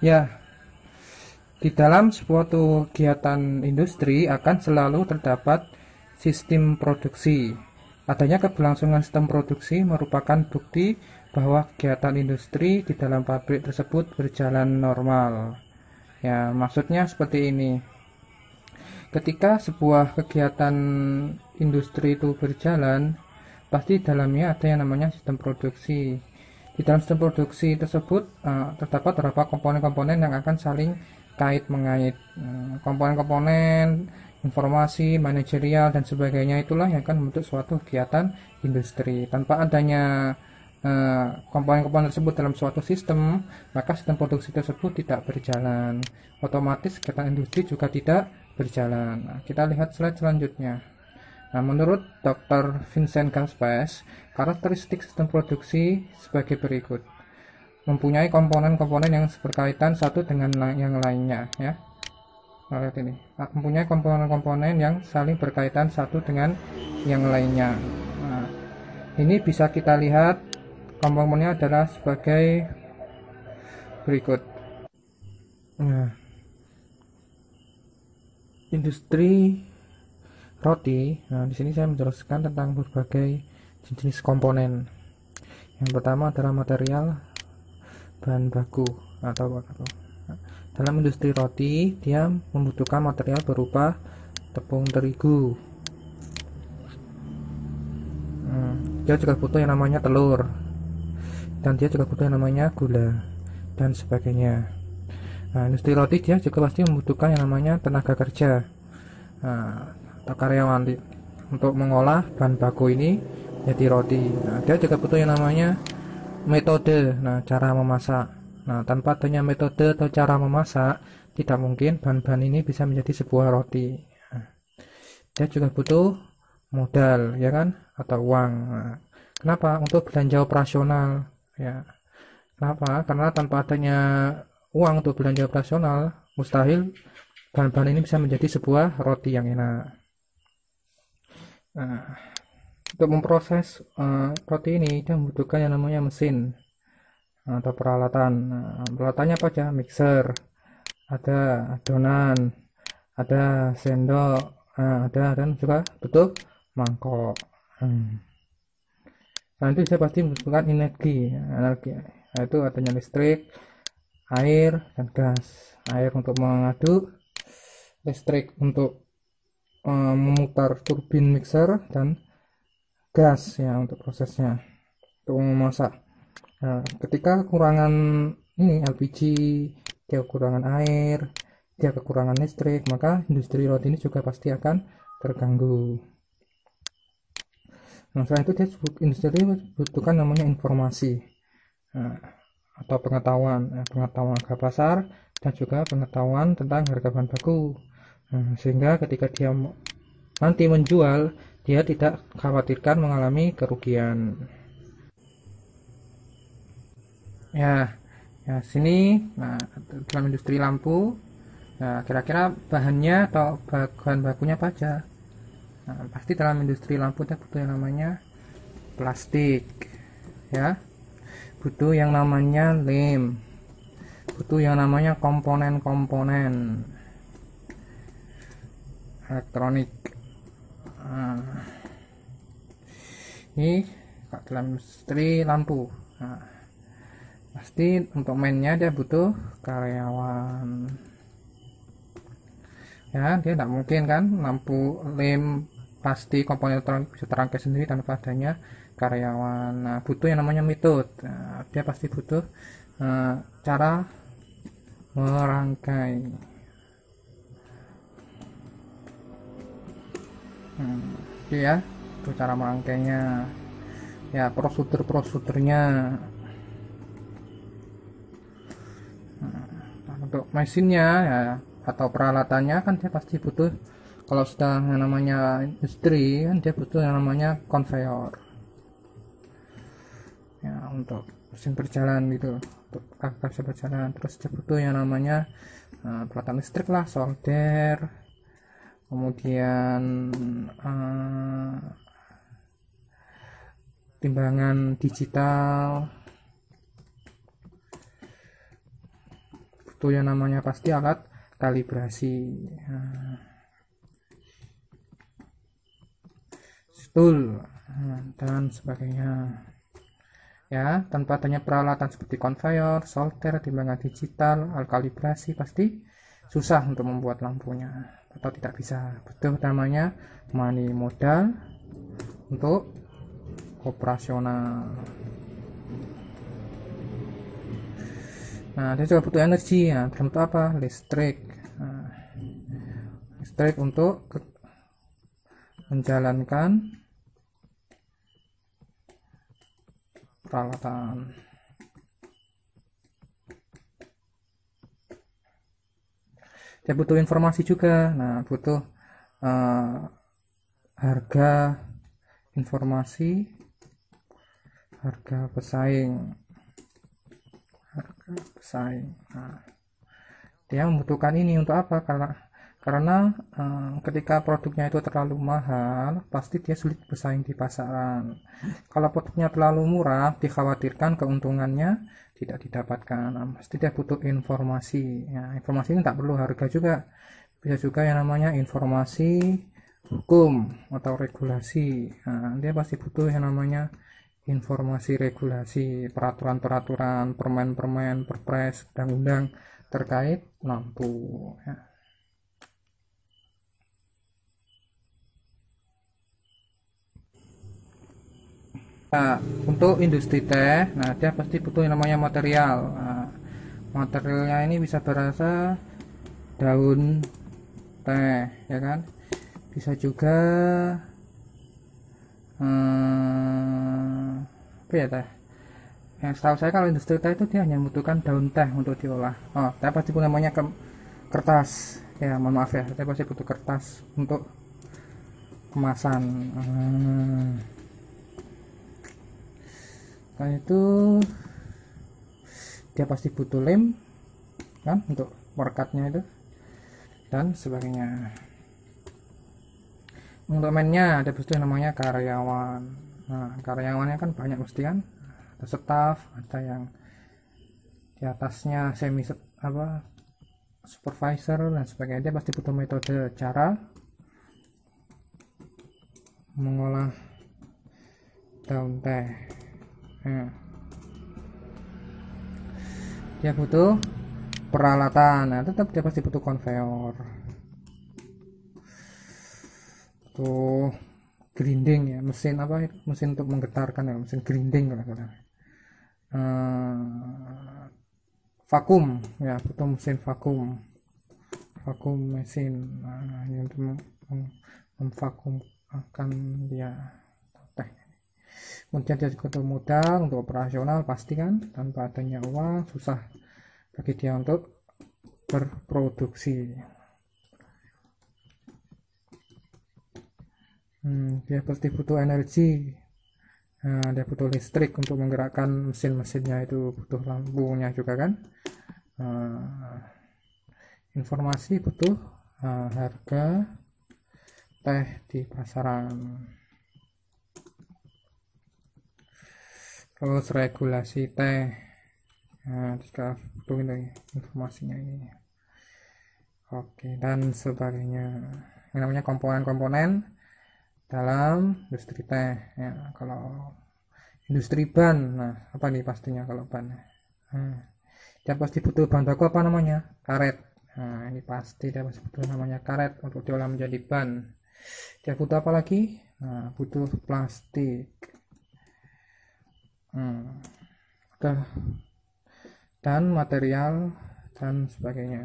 Ya, di dalam suatu kegiatan industri akan selalu terdapat sistem produksi. Adanya keberlangsungan sistem produksi merupakan bukti bahwa kegiatan industri di dalam pabrik tersebut berjalan normal. Ya, maksudnya seperti ini. Ketika sebuah kegiatan industri itu berjalan, pasti dalamnya ada yang namanya sistem produksi. Di dalam sistem produksi tersebut terdapat beberapa komponen-komponen yang akan saling kait mengait. Komponen-komponen, informasi, manajerial dan sebagainya itulah yang akan membentuk suatu kegiatan industri. Tanpa adanya komponen-komponen tersebut dalam suatu sistem, maka sistem produksi tersebut tidak berjalan. Otomatis kegiatan industri juga tidak berjalan. Nah, kita lihat slide selanjutnya. Nah, menurut Dr. Vincent Gaspes, karakteristik sistem produksi sebagai berikut. Mempunyai komponen-komponen yang berkaitan satu dengan yang lainnya, ya. Nah, lihat ini. Mempunyai komponen-komponen yang saling berkaitan satu dengan yang lainnya. Nah, ini bisa kita lihat komponennya adalah sebagai berikut. Nah, industri roti. Nah, di sini saya menjelaskan tentang berbagai jenis komponen. Yang pertama adalah material bahan baku atau baku. Dalam industri roti, dia membutuhkan material berupa tepung terigu. Dia juga butuh yang namanya telur, dan dia juga butuh yang namanya gula dan sebagainya. Nah, industri roti dia juga pasti membutuhkan yang namanya tenaga kerja, atau karyawan untuk mengolah bahan baku ini jadi roti. Nah, dia juga butuh yang namanya metode, cara memasak. Nah, tanpa adanya metode atau cara memasak, tidak mungkin bahan-bahan ini bisa menjadi sebuah roti. Nah, dia juga butuh modal, ya kan, atau uang. Nah, kenapa? Untuk belanja operasional, ya. Kenapa? Karena tanpa adanya uang untuk belanja operasional, mustahil bahan-bahan ini bisa menjadi sebuah roti yang enak. Nah, untuk memproses roti ini dia membutuhkan yang namanya mesin atau peralatan. Nah, peralatannya apa aja? Mixer, ada adonan, ada sendok, ada dan juga butuh mangkok. Selain itu saya pasti membutuhkan energi, yaitu adanya listrik, air, dan gas. Air untuk mengaduk, listrik untuk memutar turbin mixer, dan gas ya untuk prosesnya, untuk memasak. Nah, ketika kekurangan ini LPG, dia kekurangan air, dia kekurangan listrik, maka industri roti ini juga pasti akan terganggu. Nah, selain itu dia industri butuhkan namanya informasi, atau pengetahuan harga pasar dan juga pengetahuan tentang harga bahan baku. Sehingga ketika dia nanti menjual, dia tidak khawatirkan mengalami kerugian. Ya, sini, dalam industri lampu, kira-kira bahannya atau bahan bakunya apa aja? Nah, pasti dalam industri lampu kita butuh yang namanya plastik, ya, butuh yang namanya lem, butuh yang namanya komponen-komponen elektronik. Ini dalam industri lampu. Pasti untuk mainnya dia butuh karyawan, ya. Dia tidak mungkin kan lampu lem pasti komponen elektronik bisa terangkai sendiri tanpa adanya karyawan. Nah, butuh yang namanya metode. Dia pasti butuh cara merangkai. Oke ya, itu cara merangkainya. Ya, prosedurnya. Untuk mesinnya ya atau peralatannya kan dia pasti butuh, kalau sudah yang namanya industri kan dia butuh yang namanya konveyor ya untuk mesin berjalan gitu, untuk kakak bisa berjalan. Terus dia butuh yang namanya peralatan listrik lah, solder, kemudian timbangan digital, butuh yang namanya pasti alat kalibrasi, tool, dan sebagainya. Ya, tanpa adanya peralatan seperti konveyor, solder, timbangan digital, alat kalibrasi pasti susah untuk membuat lampunya atau tidak bisa. Butuh namanya money modal untuk operasional. Nah, dia juga butuh energi ya, dalam bentuk apa? Listrik. Listrik untuk menjalankan peralatan. Dia butuh informasi juga. Nah, butuh harga informasi, harga pesaing. Nah, dia membutuhkan ini untuk apa? Karena ketika produknya itu terlalu mahal, pasti dia sulit bersaing di pasaran. Kalau produknya terlalu murah, dikhawatirkan keuntungannya tidak didapatkan. Pasti dia butuh informasi. Ya, informasi ini tak perlu harga juga. Bisa juga yang namanya informasi hukum atau regulasi. Nah, dia pasti butuh yang namanya informasi regulasi, peraturan-peraturan, permen-permen, perpres, undang-undang terkait lampu. Ya. Nah, untuk industri teh, nah dia pasti butuh yang namanya material. Nah, materialnya ini bisa berasal daun teh, ya kan? Bisa juga apa ya teh? Yang setahu saya kalau industri teh itu dia hanya membutuhkan daun teh untuk diolah. Oh, teh pasti punya namanya kertas. Ya, mohon maaf ya, teh pasti butuh kertas untuk kemasan. Setelah itu dia pasti butuh lem kan untuk merekatnya itu dan sebagainya. Untuk mainnya ada pasti namanya karyawan. Nah, karyawannya kan banyak mesti kan, ada staff, ada yang di atasnya semi apa supervisor dan sebagainya. Dia pasti butuh metode cara mengolah daun teh. Dia butuh peralatan. Nah, tetap dia pasti butuh konveyor, butuh grinding ya, mesin apa, mesin untuk menggetarkan ya, mesin grinding kalau salah. Vakum ya, butuh mesin vakum mesin. Nah, ini untuk memvakumkan dia teh. Kemudian dia juga butuh modal untuk operasional pasti kan, tanpa adanya uang susah bagi dia untuk berproduksi. Dia pasti butuh energi. Nah, dia butuh listrik untuk menggerakkan mesin-mesinnya, itu butuh lampunya juga kan. Informasi butuh harga teh di pasaran, terus regulasi teh. Nah, juga butuh ini informasinya ini. Oke, dan sebagainya. Yang namanya komponen-komponen dalam industri teh ya. Kalau industri ban, nah apa nih pastinya kalau ban? Dia pasti butuh bahan baku apa namanya? Karet. Nah, ini pasti dia pasti butuh namanya karet untuk diolah menjadi ban. Dia butuh apa lagi? Nah, butuh plastik. Dan material dan sebagainya.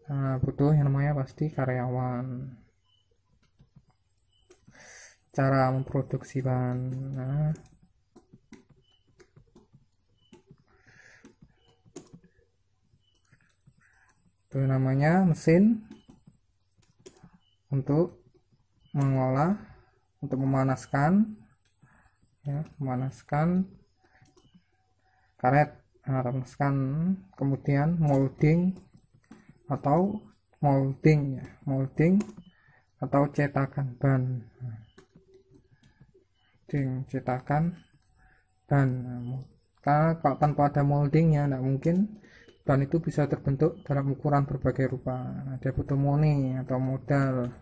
Nah, butuh yang namanya pasti karyawan, cara memproduksi bahan. Nah, itu namanya mesin untuk mengolah, untuk memanaskan ya, memanaskan karet. Nah, memanaskan, kemudian molding atau molding ya, molding atau cetakan ban. Cetakan ban. Karena kalau tanpa ada moldingnya tidak mungkin ban itu bisa terbentuk dalam ukuran berbagai rupa. Nah, dia butuh money atau modal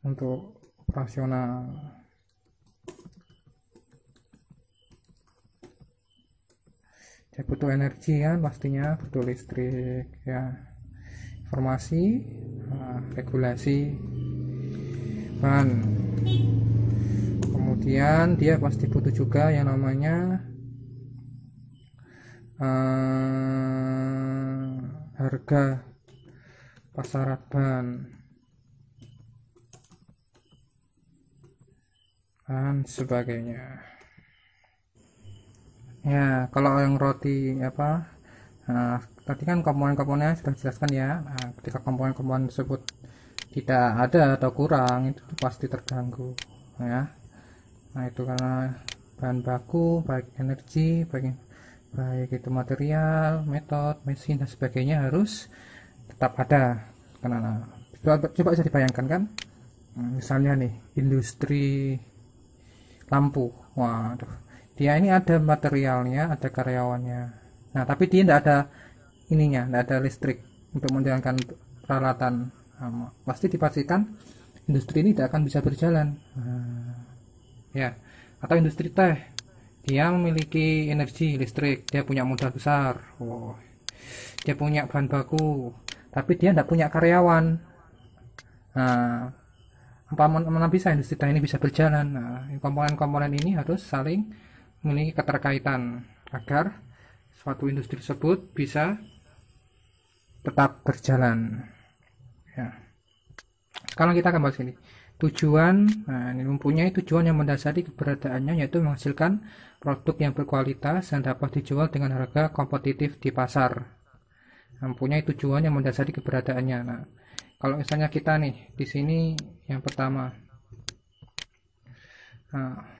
untuk operasional. Dia butuh energi kan, pastinya butuh listrik ya. Informasi, regulasi ban. Kemudian dia pasti butuh juga yang namanya harga pasaran ban dan sebagainya. Ya, kalau yang roti apa? Nah, tadi kan komponen-komponennya sudah dijelaskan ya. Nah, ketika komponen-komponen tersebut tidak ada atau kurang, itu pasti terganggu, ya. Nah, itu karena bahan baku, baik energi, baik itu material, metode, mesin dan sebagainya harus tetap ada. Karena coba bisa dibayangkan kan, misalnya nih industri lampu, waduh, dia ini ada materialnya, ada karyawannya. Nah, tapi dia tidak ada ininya, tidak ada listrik untuk menjalankan peralatan. Nah, pasti dipastikan industri ini tidak akan bisa berjalan. Ya, atau industri teh, dia memiliki energi listrik, dia punya modal besar, dia punya bahan baku, tapi dia tidak punya karyawan. Nah, mana bisa industri teh ini bisa berjalan. Nah, komponen-komponen ini harus saling memiliki keterkaitan agar suatu industri tersebut bisa tetap berjalan. Ya. Sekarang kita akan bahas ini. Tujuan, nah ini mempunyai tujuan yang mendasari keberadaannya, yaitu menghasilkan produk yang berkualitas dan dapat dijual dengan harga kompetitif di pasar. Nah, mempunyai tujuan yang mendasari keberadaannya. Nah, kalau misalnya kita nih di sini yang pertama, nah,